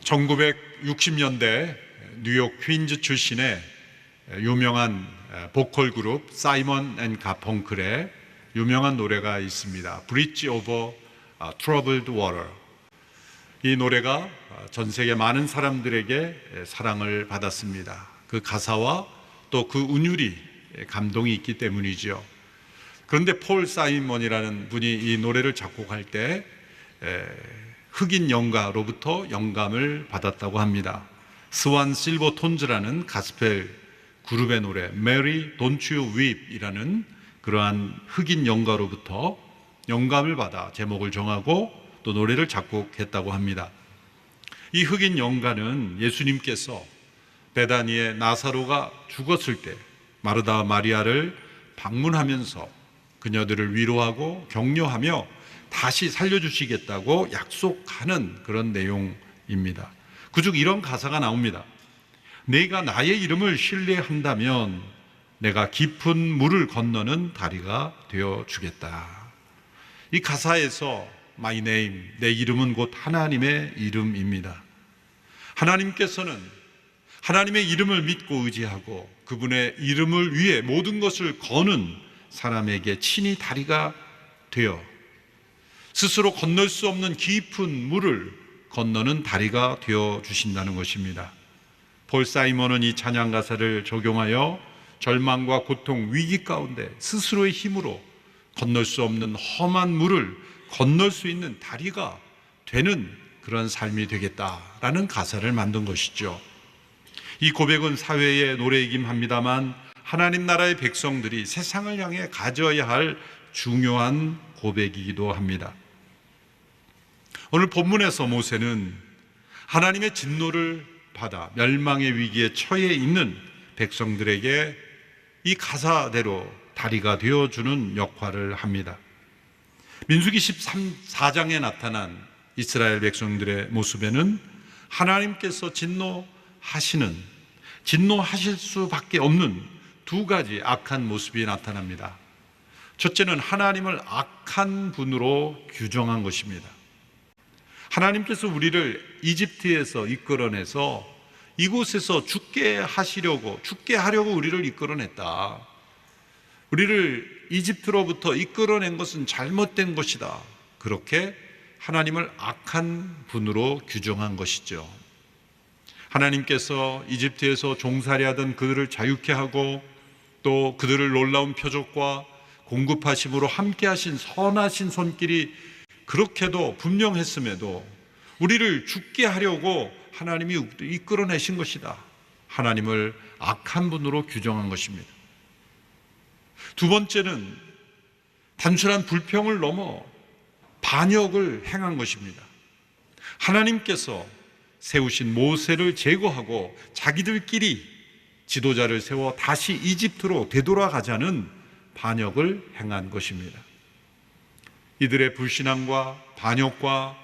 1960년대 뉴욕 퀸즈 출신의 유명한 보컬 그룹 사이먼 앤 가펑클의 유명한 노래가 있습니다. Bridge over Troubled Water. 이 노래가 전 세계 많은 사람들에게 사랑을 받았습니다. 그 가사와 또 그 운율이 감동이 있기 때문이죠. 그런데 폴 사이먼이라는 분이 이 노래를 작곡할 때 흑인 영가로부터 영감을 받았다고 합니다. 스완 실버 톤즈라는 가스펠 그룹의 노래 Mary Don't You Weep 이라는 그러한 흑인 영가로부터 영감을 받아 제목을 정하고 또 노래를 작곡했다고 합니다. 이 흑인 영가는 예수님께서 베다니의 나사로가 죽었을 때 마르다 마리아를 방문하면서 그녀들을 위로하고 격려하며 다시 살려주시겠다고 약속하는 그런 내용입니다. 그중 이런 가사가 나옵니다. 내가 나의 이름을 신뢰한다면 내가 깊은 물을 건너는 다리가 되어주겠다. 이 가사에서 My name, 내 이름은 곧 하나님의 이름입니다. 하나님께서는 하나님의 이름을 믿고 의지하고 그분의 이름을 위해 모든 것을 거는 사람에게 친히 다리가 되어 스스로 건널 수 없는 깊은 물을 건너는 다리가 되어 주신다는 것입니다. 폴 사이먼은 이 찬양 가사를 적용하여 절망과 고통, 위기 가운데 스스로의 힘으로 건널 수 없는 험한 물을 건널 수 있는 다리가 되는 그런 삶이 되겠다라는 가사를 만든 것이죠. 이 고백은 사회의 노래이긴 합니다만 하나님 나라의 백성들이 세상을 향해 가져야 할 중요한 고백이기도 합니다. 오늘 본문에서 모세는 하나님의 진노를 받아 멸망의 위기에 처해 있는 백성들에게 이 가사대로 다리가 되어주는 역할을 합니다. 민수기 14장에 나타난 이스라엘 백성들의 모습에는 하나님께서 진노하실 수밖에 없는 두 가지 악한 모습이 나타납니다. 첫째는 하나님을 악한 분으로 규정한 것입니다. 하나님께서 우리를 이집트에서 이끌어내서 이곳에서 죽게 하려고 우리를 이끌어냈다. 우리를 이집트로부터 이끌어낸 것은 잘못된 것이다. 그렇게 하나님을 악한 분으로 규정한 것이죠. 하나님께서 이집트에서 종살이하던 그들을 자유케 하고 또 그들을 놀라운 표적과 공급하심으로 함께 하신 선하신 손길이 그렇게도 분명했음에도 우리를 죽게 하려고 하나님이 이끌어내신 것이다. 하나님을 악한 분으로 규정한 것입니다. 두 번째는 단순한 불평을 넘어 반역을 행한 것입니다. 하나님께서 세우신 모세를 제거하고 자기들끼리 지도자를 세워 다시 이집트로 되돌아가자는 반역을 행한 것입니다. 이들의 불신앙과 반역과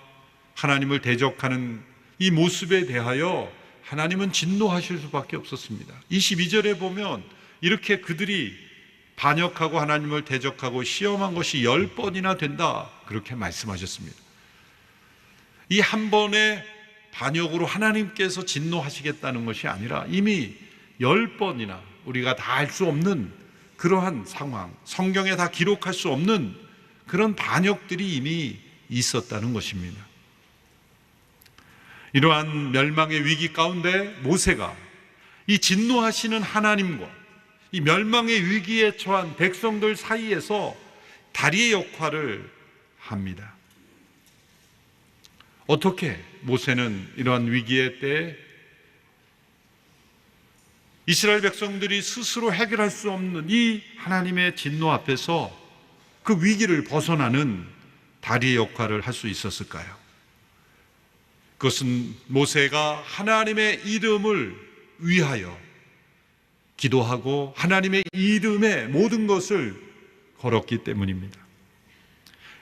하나님을 대적하는 이 모습에 대하여 하나님은 진노하실 수밖에 없었습니다. 22절에 보면 이렇게 그들이 반역하고 하나님을 대적하고 시험한 것이 10번이나 된다 그렇게 말씀하셨습니다. 이 한 번의 반역으로 하나님께서 진노하시겠다는 것이 아니라 이미 10번이나 우리가 다 알 수 없는 그러한 상황, 성경에 다 기록할 수 없는 그런 반역들이 이미 있었다는 것입니다. 이러한 멸망의 위기 가운데 모세가 이 진노하시는 하나님과 이 멸망의 위기에 처한 백성들 사이에서 다리의 역할을 합니다. 어떻게 모세는 이러한 위기의 때에 이스라엘 백성들이 스스로 해결할 수 없는 이 하나님의 진노 앞에서 그 위기를 벗어나는 다리의 역할을 할 수 있었을까요? 그것은 모세가 하나님의 이름을 위하여 기도하고 하나님의 이름에 모든 것을 걸었기 때문입니다.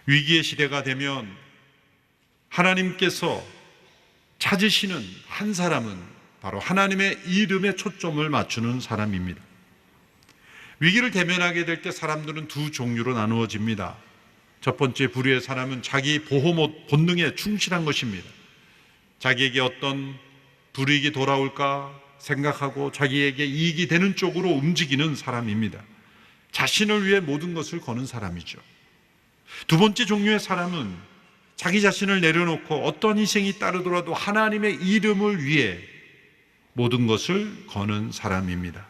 위기의 시대가 되면 하나님께서 찾으시는 한 사람은 바로 하나님의 이름에 초점을 맞추는 사람입니다. 위기를 대면하게 될 때 사람들은 두 종류로 나누어집니다. 1번째 부류의 사람은 자기 보호 본능에 충실한 것입니다. 자기에게 어떤 불이익이 돌아올까 생각하고 자기에게 이익이 되는 쪽으로 움직이는 사람입니다. 자신을 위해 모든 것을 거는 사람이죠. 두 번째 종류의 사람은 자기 자신을 내려놓고 어떤 희생이 따르더라도 하나님의 이름을 위해 모든 것을 거는 사람입니다.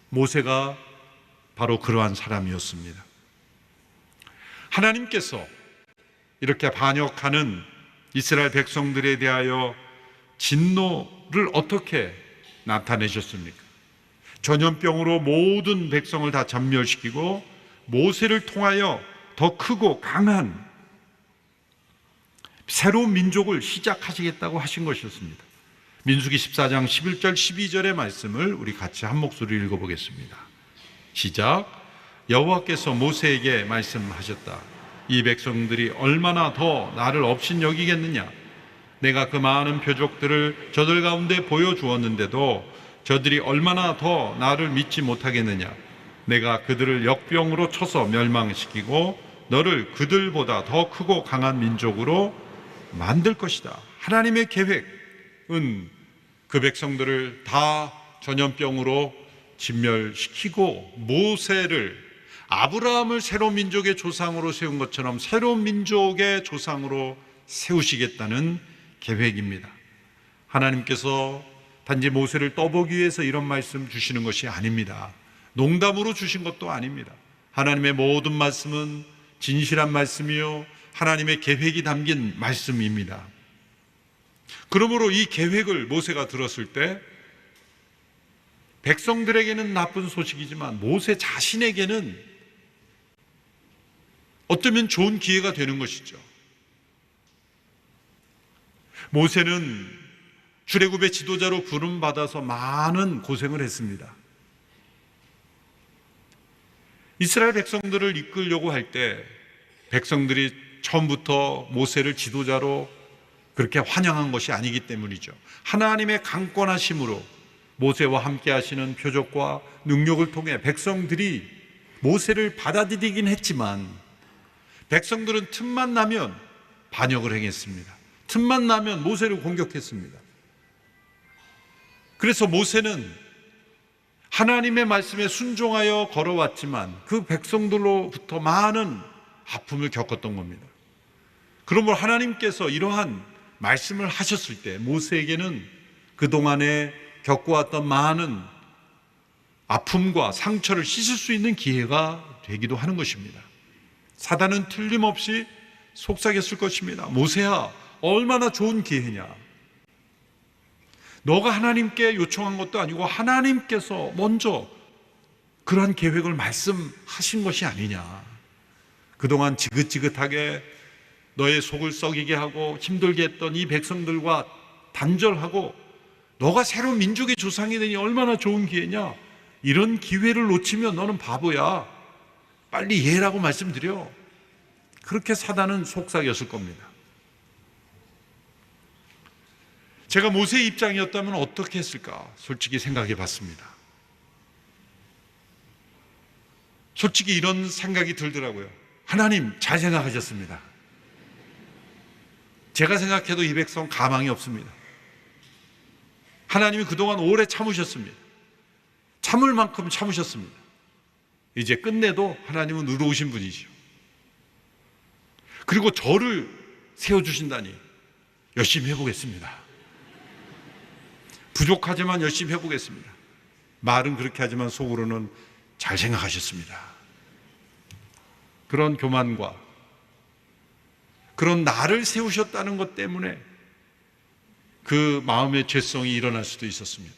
모세가 바로 그러한 사람이었습니다. 하나님께서 이렇게 반역하는 이스라엘 백성들에 대하여 진노를 어떻게 나타내셨습니까? 전염병으로 모든 백성을 다 전멸시키고 모세를 통하여 더 크고 강한 새로운 민족을 시작하시겠다고 하신 것이었습니다. 민수기 14장 11절 12절의 말씀을 우리 같이 한 목소리로 읽어보겠습니다. 시작. 여호와께서 모세에게 말씀하셨다. 이 백성들이 얼마나 더 나를 업신여기겠느냐. 내가 그 많은 표적들을 저들 가운데 보여주었는데도 저들이 얼마나 더 나를 믿지 못하겠느냐. 내가 그들을 역병으로 쳐서 멸망시키고 너를 그들보다 더 크고 강한 민족으로 만들 것이다. 하나님의 계획은 그 백성들을 다 전염병으로 진멸시키고 모세를 아브라함을 새로운 민족의 조상으로 세운 것처럼 새로운 민족의 조상으로 세우시겠다는 계획입니다. 하나님께서 단지 모세를 떠보기 위해서 이런 말씀 주시는 것이 아닙니다. 농담으로 주신 것도 아닙니다. 하나님의 모든 말씀은 진실한 말씀이요 하나님의 계획이 담긴 말씀입니다. 그러므로 이 계획을 모세가 들었을 때 백성들에게는 나쁜 소식이지만 모세 자신에게는 어쩌면 좋은 기회가 되는 것이죠. 모세는 출애굽의 지도자로 부름받아서 많은 고생을 했습니다. 이스라엘 백성들을 이끌려고 할 때 백성들이 처음부터 모세를 지도자로 그렇게 환영한 것이 아니기 때문이죠. 하나님의 강권하심으로 모세와 함께 하시는 표적과 능력을 통해 백성들이 모세를 받아들이긴 했지만 백성들은 틈만 나면 반역을 행했습니다. 틈만 나면 모세를 공격했습니다. 그래서 모세는 하나님의 말씀에 순종하여 걸어왔지만 그 백성들로부터 많은 아픔을 겪었던 겁니다. 그러므로 하나님께서 이러한 말씀을 하셨을 때 모세에게는 그동안에 겪어왔던 많은 아픔과 상처를 씻을 수 있는 기회가 되기도 하는 것입니다. 사단은 틀림없이 속삭였을 것입니다. 모세야, 얼마나 좋은 기회냐. 너가 하나님께 요청한 것도 아니고 하나님께서 먼저 그러한 계획을 말씀하신 것이 아니냐. 그동안 지긋지긋하게 너의 속을 썩이게 하고 힘들게 했던 이 백성들과 단절하고 너가 새로운 민족의 조상이 되니 얼마나 좋은 기회냐. 이런 기회를 놓치면 너는 바보야. 빨리 이해라고 말씀드려. 그렇게 사단은 속삭였을 겁니다. 제가 모세의 입장이었다면 어떻게 했을까? 솔직히 생각해 봤습니다. 솔직히 이런 생각이 들더라고요. 하나님, 잘 생각하셨습니다. 제가 생각해도 이 백성 가망이 없습니다. 하나님이 그동안 오래 참으셨습니다. 참을 만큼 참으셨습니다. 이제 끝내도 하나님은 의로우신 분이죠. 그리고 저를 세워주신다니 열심히 해보겠습니다. 부족하지만 열심히 해보겠습니다. 말은 그렇게 하지만 속으로는 잘 생각하셨습니다. 그런 교만과 그런 나를 세우셨다는 것 때문에 그 마음의 죄성이 일어날 수도 있었습니다.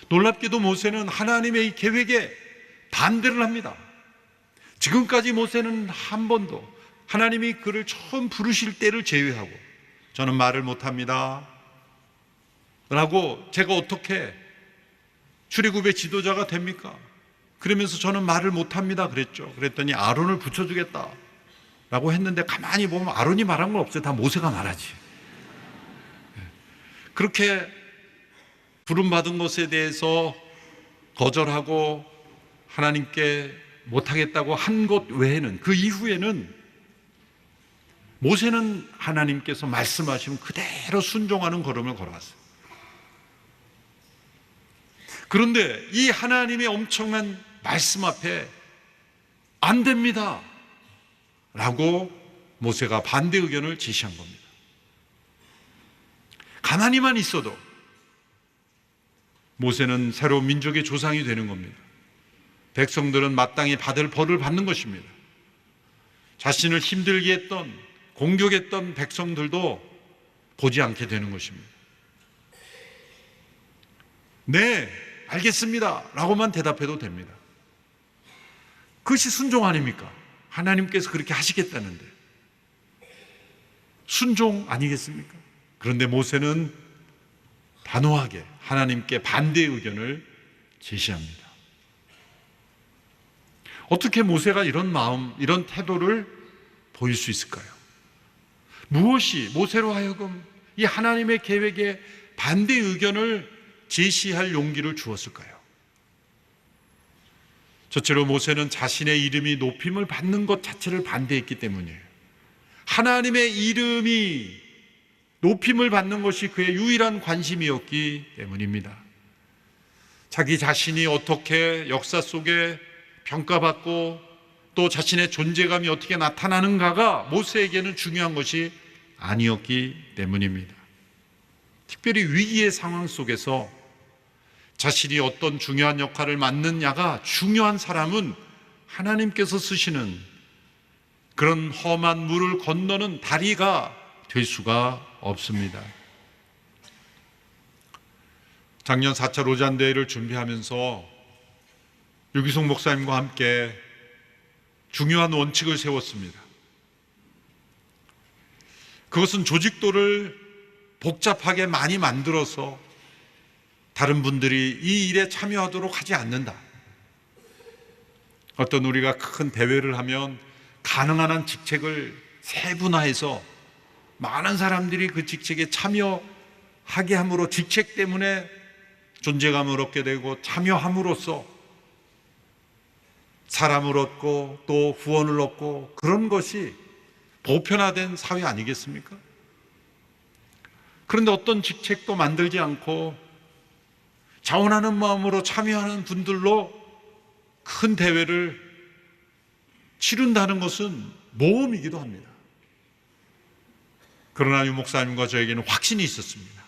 놀랍게도 모세는 하나님의 이 계획에 반대를 합니다. 지금까지 모세는 한 번도 하나님이 그를 처음 부르실 때를 제외하고 저는 말을 못합니다 라고 제가 어떻게 출애굽의 지도자가 됩니까? 그러면서 저는 말을 못합니다 그랬죠. 그랬더니 아론을 붙여주겠다 라고 했는데 가만히 보면 아론이 말한 건 없어요. 다 모세가 말하지. 그렇게 부름받은 것에 대해서 거절하고 하나님께 못하겠다고 한 것 외에는 그 이후에는 모세는 하나님께서 말씀하시면 그대로 순종하는 걸음을 걸어왔어요. 그런데 이 하나님의 엄청난 말씀 앞에 안 됩니다 라고 모세가 반대 의견을 제시한 겁니다. 가만히만 있어도 모세는 새로운 민족의 조상이 되는 겁니다. 백성들은 마땅히 받을 벌을 받는 것입니다. 자신을 힘들게 했던, 공격했던 백성들도 보지 않게 되는 것입니다. 네, 알겠습니다 라고만 대답해도 됩니다. 그것이 순종 아닙니까? 하나님께서 그렇게 하시겠다는데 순종 아니겠습니까? 그런데 모세는 단호하게 하나님께 반대 의견을 제시합니다. 어떻게 모세가 이런 마음, 이런 태도를 보일 수 있을까요? 무엇이 모세로 하여금 이 하나님의 계획에 반대 의견을 제시할 용기를 주었을까요? 첫째로 모세는 자신의 이름이 높임을 받는 것 자체를 반대했기 때문이에요. 하나님의 이름이 높임을 받는 것이 그의 유일한 관심이었기 때문입니다. 자기 자신이 어떻게 역사 속에 평가받고 또 자신의 존재감이 어떻게 나타나는가가 모세에게는 중요한 것이 아니었기 때문입니다. 특별히 위기의 상황 속에서 자신이 어떤 중요한 역할을 맡느냐가 중요한 사람은 하나님께서 쓰시는 그런 험한 물을 건너는 다리가 될 수가 없습니다. 작년 4차 로잔대회를 준비하면서 유기송 목사님과 함께 중요한 원칙을 세웠습니다. 그것은 조직도를 복잡하게 많이 만들어서 다른 분들이 이 일에 참여하도록 하지 않는다. 어떤 우리가 큰 대회를 하면 가능한 한 직책을 세분화해서 많은 사람들이 그 직책에 참여하게 함으로 직책 때문에 존재감을 얻게 되고 참여함으로써 사람을 얻고 또 후원을 얻고 그런 것이 보편화된 사회 아니겠습니까? 그런데 어떤 직책도 만들지 않고 자원하는 마음으로 참여하는 분들로 큰 대회를 치른다는 것은 모험이기도 합니다. 그러나 유 목사님과 저에게는 확신이 있었습니다.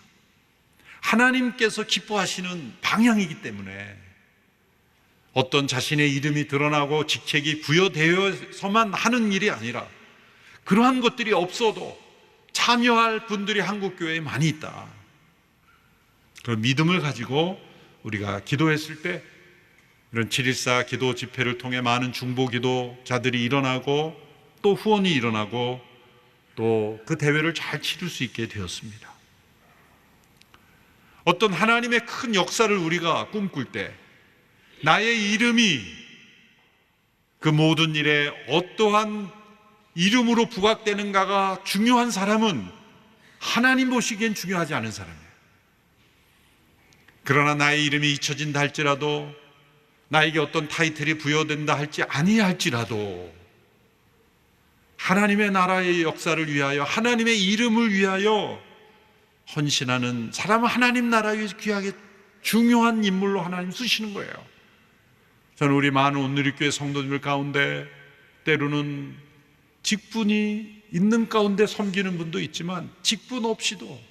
하나님께서 기뻐하시는 방향이기 때문에 어떤 자신의 이름이 드러나고 직책이 부여되어서만 하는 일이 아니라 그러한 것들이 없어도 참여할 분들이 한국교회에 많이 있다. 그런 믿음을 가지고 우리가 기도했을 때 이런 7.14 기도 집회를 통해 많은 중보 기도자들이 일어나고 또 후원이 일어나고 또 그 대회를 잘 치를 수 있게 되었습니다. 어떤 하나님의 큰 역사를 우리가 꿈꿀 때 나의 이름이 그 모든 일에 어떠한 이름으로 부각되는가가 중요한 사람은 하나님 보시기엔 중요하지 않은 사람이에요. 그러나 나의 이름이 잊혀진다 할지라도 나에게 어떤 타이틀이 부여된다 할지 아니할지라도 하나님의 나라의 역사를 위하여 하나님의 이름을 위하여 헌신하는 사람은 하나님 나라에 귀하게 중요한 인물로 하나님 쓰시는 거예요. 저는 우리 많은 온누리교회 성도들 가운데 때로는 직분이 있는 가운데 섬기는 분도 있지만 직분 없이도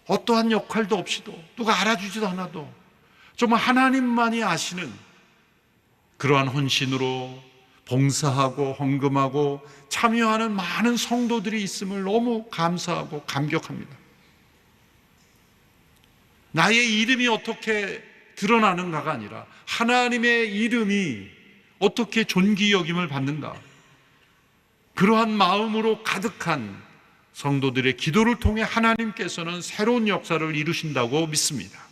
어떠한 역할도 없이도 누가 알아주지도 않아도 정말 하나님만이 아시는 그러한 헌신으로 봉사하고 헌금하고 참여하는 많은 성도들이 있음을 너무 감사하고 감격합니다. 나의 이름이 어떻게 드러나는가가 아니라 하나님의 이름이 어떻게 존귀 여김을 받는가, 그러한 마음으로 가득한 성도들의 기도를 통해 하나님께서는 새로운 역사를 이루신다고 믿습니다.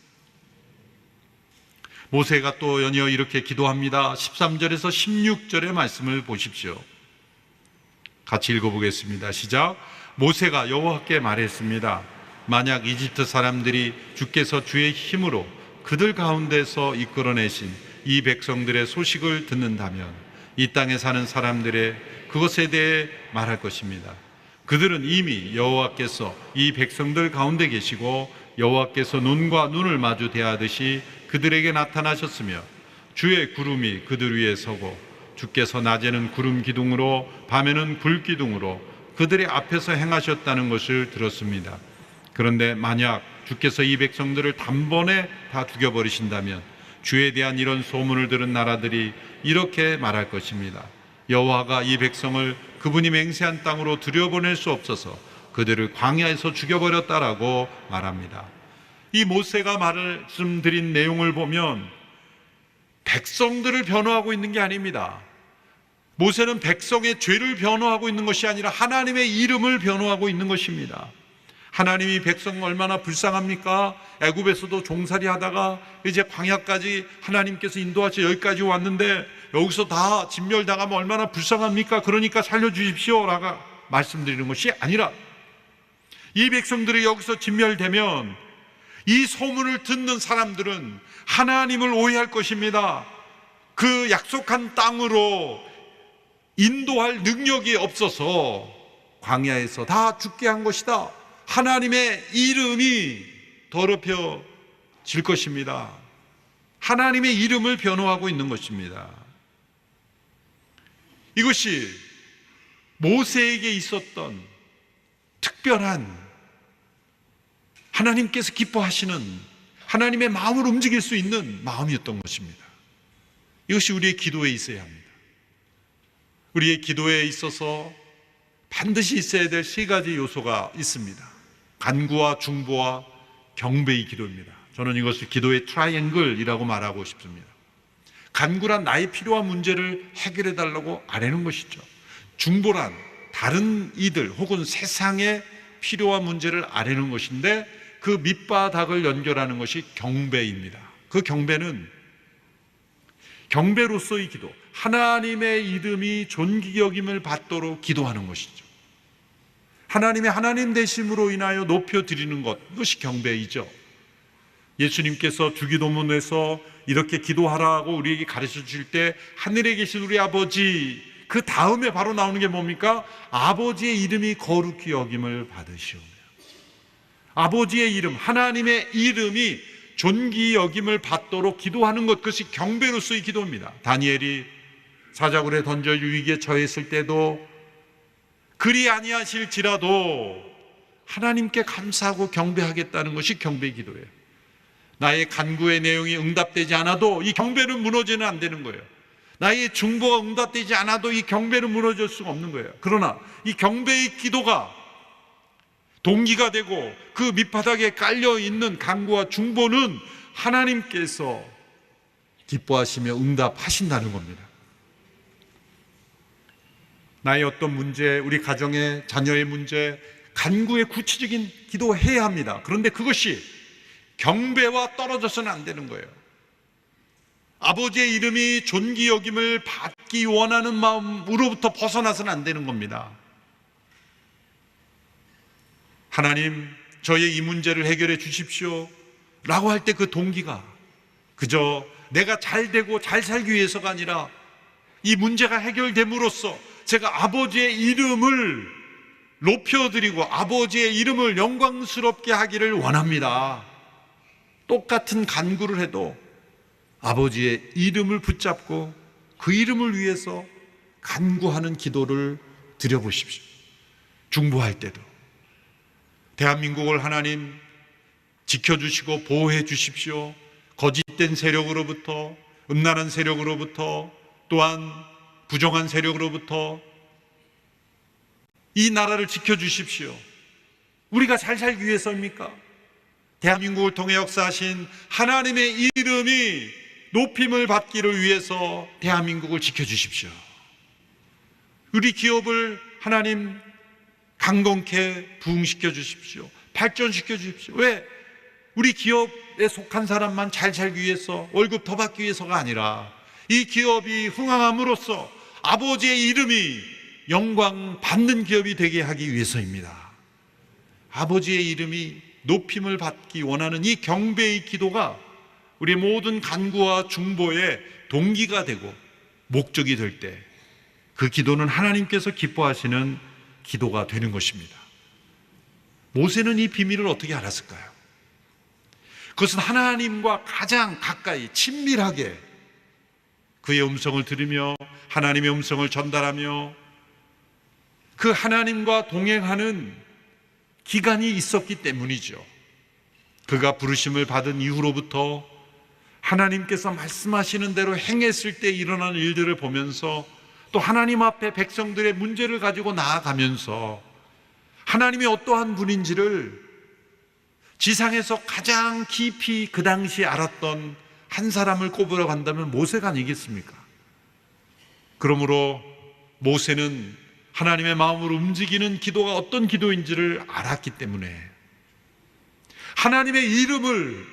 모세가 또 연이어 이렇게 기도합니다. 13절에서 16절의 말씀을 보십시오. 같이 읽어보겠습니다. 시작. 모세가 여호와께 말했습니다. 만약 이집트 사람들이 주께서 주의 힘으로 그들 가운데서 이끌어내신 이 백성들의 소식을 듣는다면 이 땅에 사는 사람들의 그것에 대해 말할 것입니다. 그들은 이미 여호와께서 이 백성들 가운데 계시고 여호와께서 눈과 눈을 마주 대하듯이 그들에게 나타나셨으며 주의 구름이 그들 위에 서고 주께서 낮에는 구름 기둥으로 밤에는 불 기둥으로 그들의 앞에서 행하셨다는 것을 들었습니다. 그런데 만약 주께서 이 백성들을 단번에 다 죽여버리신다면 주에 대한 이런 소문을 들은 나라들이 이렇게 말할 것입니다. 여호와가 이 백성을 그분이 맹세한 땅으로 들여보낼 수 없어서 그들을 광야에서 죽여버렸다라고 말합니다. 이 모세가 말씀드린 내용을 보면 백성들을 변호하고 있는 게 아닙니다. 모세는 백성의 죄를 변호하고 있는 것이 아니라 하나님의 이름을 변호하고 있는 것입니다. 하나님이 백성 얼마나 불쌍합니까? 애굽에서도 종살이 하다가 이제 광야까지 하나님께서 인도하셔 여기까지 왔는데 여기서 다 진멸당하면 얼마나 불쌍합니까? 그러니까 살려주십시오 라고 말씀드리는 것이 아니라 이 백성들이 여기서 진멸되면 이 소문을 듣는 사람들은 하나님을 오해할 것입니다. 그 약속한 땅으로 인도할 능력이 없어서 광야에서 다 죽게 한 것이다. 하나님의 이름이 더럽혀질 것입니다. 하나님의 이름을 변호하고 있는 것입니다. 이것이 모세에게 있었던 특별한 하나님께서 기뻐하시는 하나님의 마음을 움직일 수 있는 마음이었던 것입니다. 이것이 우리의 기도에 있어야 합니다. 우리의 기도에 있어서 반드시 있어야 될 세 가지 요소가 있습니다. 간구와 중보와 경배의 기도입니다. 저는 이것을 기도의 트라이앵글이라고 말하고 싶습니다. 간구란 나의 필요한 문제를 해결해 달라고 아뢰는 것이죠. 중보란 다른 이들 혹은 세상의 필요한 문제를 아뢰는 것인데 그 밑바닥을 연결하는 것이 경배입니다. 그 경배는 경배로서의 기도, 하나님의 이름이 존귀 여김을 받도록 기도하는 것이죠. 하나님의 하나님 되심으로 인하여 높여드리는 것, 이것이 경배이죠. 예수님께서 주기도문에서 이렇게 기도하라고 우리에게 가르쳐 주실 때 하늘에 계신 우리 아버지, 그 다음에 바로 나오는 게 뭡니까? 아버지의 이름이 거룩히 여김을 받으시오며. 아버지의 이름, 하나님의 이름이 존귀 여김을 받도록 기도하는 것, 그것이 경배로서의 기도입니다. 다니엘이 사자굴에 던져 위기에 처했을 때도 그리 아니하실지라도 하나님께 감사하고 경배하겠다는 것이 경배의 기도예요. 나의 간구의 내용이 응답되지 않아도 이 경배는 무너지는 안 되는 거예요. 나의 중보가 응답되지 않아도 이 경배는 무너질 수가 없는 거예요. 그러나 이 경배의 기도가 동기가 되고 그 밑바닥에 깔려있는 간구와 중보는 하나님께서 기뻐하시며 응답하신다는 겁니다. 나의 어떤 문제, 우리 가정의 자녀의 문제, 간구의 구체적인 기도해야 합니다. 그런데 그것이 경배와 떨어져서는 안 되는 거예요. 아버지의 이름이 존귀 여김을 받기 원하는 마음으로부터 벗어나서는 안 되는 겁니다. 하나님, 저의 이 문제를 해결해 주십시오 라고 할 때 그 동기가 그저 내가 잘 되고 잘 살기 위해서가 아니라 이 문제가 해결됨으로써 제가 아버지의 이름을 높여드리고 아버지의 이름을 영광스럽게 하기를 원합니다. 똑같은 간구를 해도 아버지의 이름을 붙잡고 그 이름을 위해서 간구하는 기도를 드려보십시오. 중보할 때도 대한민국을 하나님 지켜주시고 보호해 주십시오. 거짓된 세력으로부터, 음란한 세력으로부터, 또한 부정한 세력으로부터 이 나라를 지켜주십시오. 우리가 잘 살기 위해서입니까? 대한민국을 통해 역사하신 하나님의 이름이 높임을 받기를 위해서 대한민국을 지켜주십시오. 우리 기업을 하나님 강건케 부흥시켜 주십시오. 발전시켜 주십시오. 왜? 우리 기업에 속한 사람만 잘 살기 위해서, 월급 더 받기 위해서가 아니라 이 기업이 흥황함으로써 아버지의 이름이 영광 받는 기업이 되게 하기 위해서입니다. 아버지의 이름이 높임을 받기 원하는 이 경배의 기도가 우리 모든 간구와 중보의 동기가 되고 목적이 될 때 그 기도는 하나님께서 기뻐하시는 기도가 되는 것입니다. 모세는 이 비밀을 어떻게 알았을까요? 그것은 하나님과 가장 가까이 친밀하게 그의 음성을 들으며 하나님의 음성을 전달하며 그 하나님과 동행하는 기간이 있었기 때문이죠. 그가 부르심을 받은 이후로부터 하나님께서 말씀하시는 대로 행했을 때 일어나는 일들을 보면서 또 하나님 앞에 백성들의 문제를 가지고 나아가면서 하나님이 어떠한 분인지를 지상에서 가장 깊이 그 당시 알았던 한 사람을 꼽으러 간다면 모세가 아니겠습니까? 그러므로 모세는 하나님의 마음으로 움직이는 기도가 어떤 기도인지를 알았기 때문에 하나님의 이름을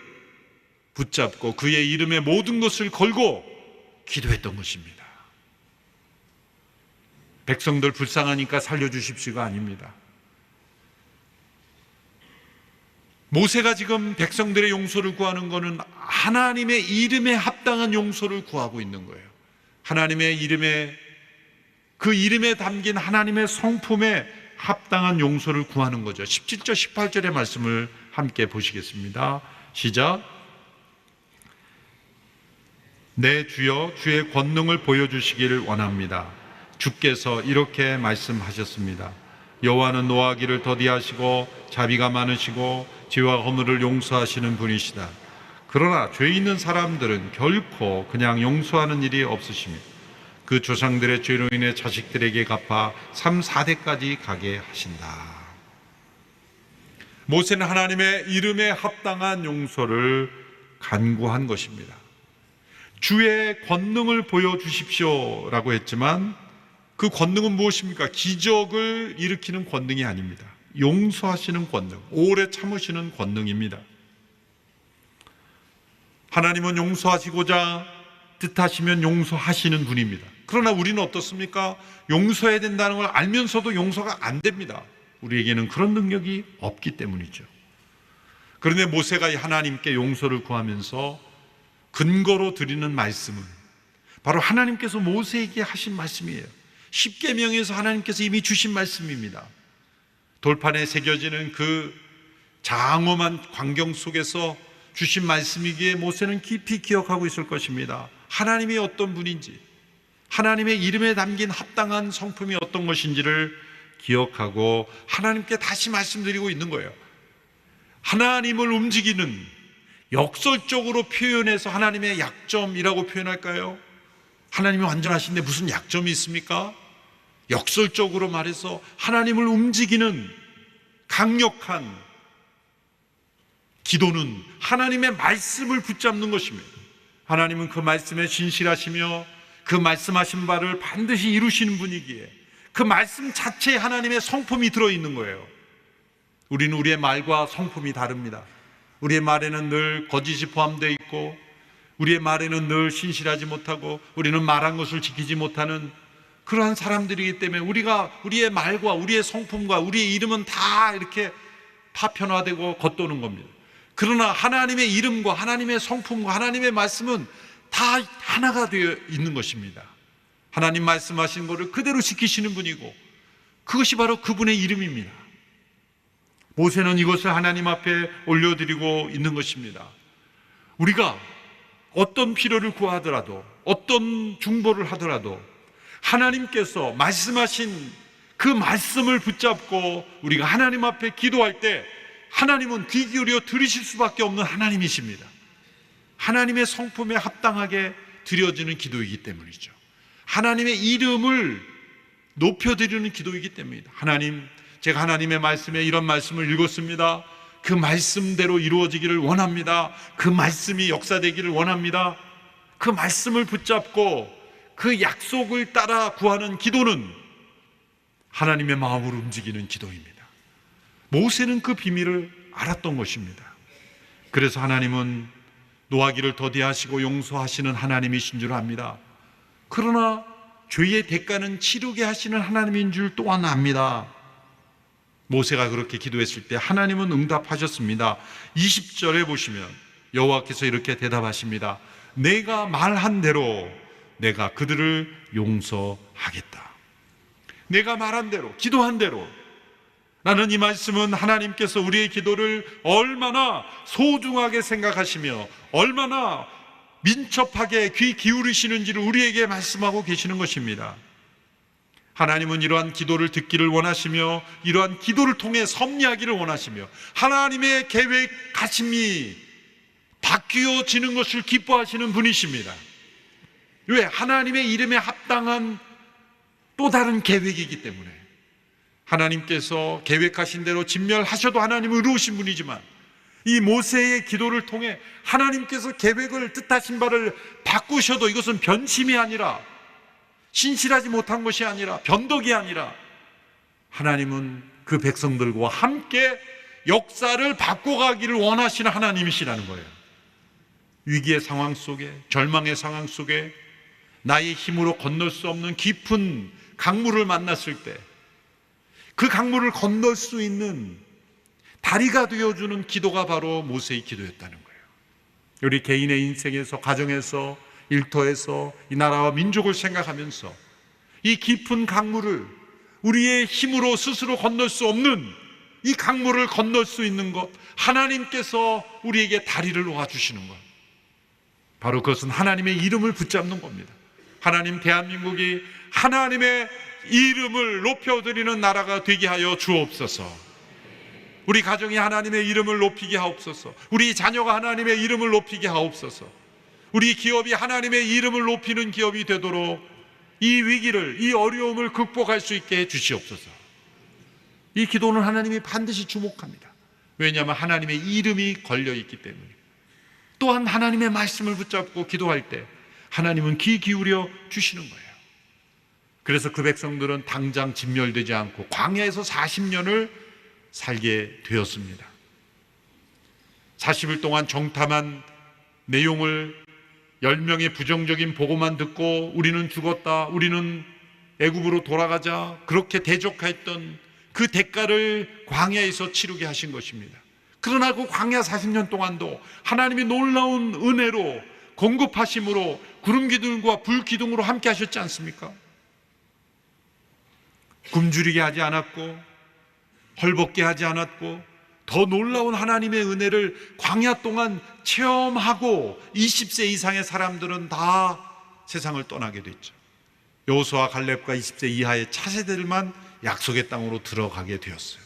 붙잡고 그의 이름의 모든 것을 걸고 기도했던 것입니다. 백성들 불쌍하니까 살려주십시오가 아닙니다. 모세가 지금 백성들의 용서를 구하는 것은 하나님의 이름에 합당한 용서를 구하고 있는 거예요. 하나님의 이름에, 그 이름에 담긴 하나님의 성품에 합당한 용서를 구하는 거죠. 17절 18절의 말씀을 함께 보시겠습니다. 시작. 내 주여 주의 권능을 보여주시기를 원합니다. 주께서 이렇게 말씀하셨습니다. 여호와는 노하기를 더디하시고 자비가 많으시고 죄와 허물을 용서하시는 분이시다. 그러나 죄 있는 사람들은 결코 그냥 용서하는 일이 없으십니다. 그 조상들의 죄로 인해 자식들에게 갚아 3, 4대까지 가게 하신다. 모세는 하나님의 이름에 합당한 용서를 간구한 것입니다. 주의 권능을 보여주십시오라고 했지만 그 권능은 무엇입니까? 기적을 일으키는 권능이 아닙니다. 용서하시는 권능, 오래 참으시는 권능입니다. 하나님은 용서하시고자 뜻하시면 용서하시는 분입니다. 그러나 우리는 어떻습니까? 용서해야 된다는 걸 알면서도 용서가 안 됩니다. 우리에게는 그런 능력이 없기 때문이죠. 그런데 모세가 하나님께 용서를 구하면서 근거로 드리는 말씀은 바로 하나님께서 모세에게 하신 말씀이에요. 십계명에서 하나님께서 이미 주신 말씀입니다. 돌판에 새겨지는 그 장엄한 광경 속에서 주신 말씀이기에 모세는 깊이 기억하고 있을 것입니다. 하나님이 어떤 분인지, 하나님의 이름에 담긴 합당한 성품이 어떤 것인지를 기억하고 하나님께 다시 말씀드리고 있는 거예요. 하나님을 움직이는, 역설적으로 표현해서 하나님의 약점이라고 표현할까요? 하나님이 완전하신데 무슨 약점이 있습니까? 역설적으로 말해서 하나님을 움직이는 강력한 기도는 하나님의 말씀을 붙잡는 것입니다. 하나님은 그 말씀에 진실하시며 그 말씀하신 바를 반드시 이루시는 분이기에 그 말씀 자체에 하나님의 성품이 들어있는 거예요. 우리는 우리의 말과 성품이 다릅니다. 우리의 말에는 늘 거짓이 포함되어 있고 우리의 말에는 늘 신실하지 못하고 우리는 말한 것을 지키지 못하는 그러한 사람들이기 때문에 우리의 말과 우리의 성품과 우리의 이름은 다 이렇게 파편화되고 겉도는 겁니다. 그러나 하나님의 이름과 하나님의 성품과 하나님의 말씀은 다 하나가 되어 있는 것입니다. 하나님 말씀하신 것을 그대로 지키시는 분이고 그것이 바로 그분의 이름입니다. 모세는 이것을 하나님 앞에 올려드리고 있는 것입니다. 우리가 어떤 필요를 구하더라도 어떤 중보를 하더라도 하나님께서 말씀하신 그 말씀을 붙잡고 우리가 하나님 앞에 기도할 때 하나님은 귀 기울여 들으실 수밖에 없는 하나님이십니다. 하나님의 성품에 합당하게 드려지는 기도이기 때문이죠. 하나님의 이름을 높여드리는 기도이기 때문입니다. 하나님, 제가 하나님의 말씀에 이런 말씀을 읽었습니다. 그 말씀대로 이루어지기를 원합니다. 그 말씀이 역사되기를 원합니다. 그 말씀을 붙잡고 그 약속을 따라 구하는 기도는 하나님의 마음으로 움직이는 기도입니다. 모세는 그 비밀을 알았던 것입니다. 그래서 하나님은 노하기를 더디하시고 용서하시는 하나님이신 줄 압니다. 그러나 죄의 대가는 치르게 하시는 하나님인 줄 또한 압니다. 모세가 그렇게 기도했을 때 하나님은 응답하셨습니다. 20절에 보시면 여호와께서 이렇게 대답하십니다. 내가 말한 대로 내가 그들을 용서하겠다. 내가 말한 대로, 기도한 대로. 나는 이 말씀은 하나님께서 우리의 기도를 얼마나 소중하게 생각하시며 얼마나 민첩하게 귀 기울이시는지를 우리에게 말씀하고 계시는 것입니다. 하나님은 이러한 기도를 듣기를 원하시며 이러한 기도를 통해 섭리하기를 원하시며 하나님의 계획하심이 바뀌어지는 것을 기뻐하시는 분이십니다. 왜? 하나님의 이름에 합당한 또 다른 계획이기 때문에. 하나님께서 계획하신 대로 진멸하셔도 하나님은 의로우신 분이지만 이 모세의 기도를 통해 하나님께서 계획을 뜻하신 바를 바꾸셔도 이것은 변심이 아니라, 신실하지 못한 것이 아니라, 변덕이 아니라 하나님은 그 백성들과 함께 역사를 바꿔가기를 원하시는 하나님이시라는 거예요. 위기의 상황 속에, 절망의 상황 속에 나의 힘으로 건널 수 없는 깊은 강물을 만났을 때 그 강물을 건널 수 있는 다리가 되어주는 기도가 바로 모세의 기도였다는 거예요. 우리 개인의 인생에서, 가정에서, 일터에서 이 나라와 민족을 생각하면서 이 깊은 강물을 우리의 힘으로 스스로 건널 수 없는 이 강물을 건널 수 있는 것, 하나님께서 우리에게 다리를 놓아주시는 것, 바로 그것은 하나님의 이름을 붙잡는 겁니다. 하나님, 대한민국이 하나님의 이름을 높여드리는 나라가 되게 하여 주옵소서. 우리 가정이 하나님의 이름을 높이게 하옵소서. 우리 자녀가 하나님의 이름을 높이게 하옵소서. 우리 기업이 하나님의 이름을 높이는 기업이 되도록 이 위기를, 이 어려움을 극복할 수 있게 해 주시옵소서. 이 기도는 하나님이 반드시 주목합니다. 왜냐하면 하나님의 이름이 걸려있기 때문에. 또한 하나님의 말씀을 붙잡고 기도할 때 하나님은 귀 기울여 주시는 거예요. 그래서 그 백성들은 당장 진멸되지 않고 광야에서 40년을 살게 되었습니다. 40일 동안 정탐한 내용을 10명의 부정적인 보고만 듣고 우리는 죽었다, 우리는 애굽으로 돌아가자, 그렇게 대적했던 그 대가를 광야에서 치르게 하신 것입니다. 그러나 그 광야 40년 동안도 하나님이 놀라운 은혜로, 공급하심으로 구름 기둥과 불 기둥으로 함께 하셨지 않습니까? 굶주리게 하지 않았고 헐벗게 하지 않았고 더 놀라운 하나님의 은혜를 광야 동안 체험하고 20세 이상의 사람들은 다 세상을 떠나게 됐죠. 여호수아, 갈렙과 20세 이하의 차세들만 약속의 땅으로 들어가게 되었어요.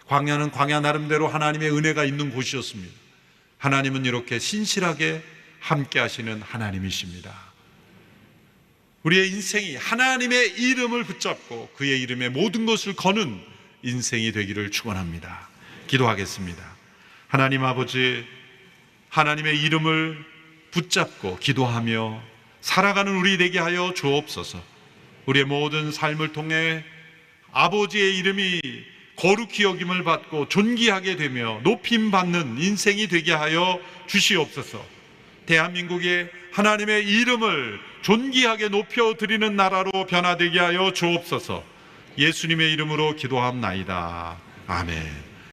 광야는 광야 나름대로 하나님의 은혜가 있는 곳이었습니다. 하나님은 이렇게 신실하게 함께 하시는 하나님이십니다. 우리의 인생이 하나님의 이름을 붙잡고 그의 이름에 모든 것을 거는 인생이 되기를 축원합니다. 기도하겠습니다. 하나님 아버지, 하나님의 이름을 붙잡고 기도하며 살아가는 우리 되게 하여 주옵소서. 우리의 모든 삶을 통해 아버지의 이름이 거룩히 여김을 받고 존귀하게 되며 높임받는 인생이 되게 하여 주시옵소서. 대한민국의 하나님의 이름을 존귀하게 높여드리는 나라로 변화되게 하여 주옵소서. 예수님의 이름으로 기도합나이다. 아멘.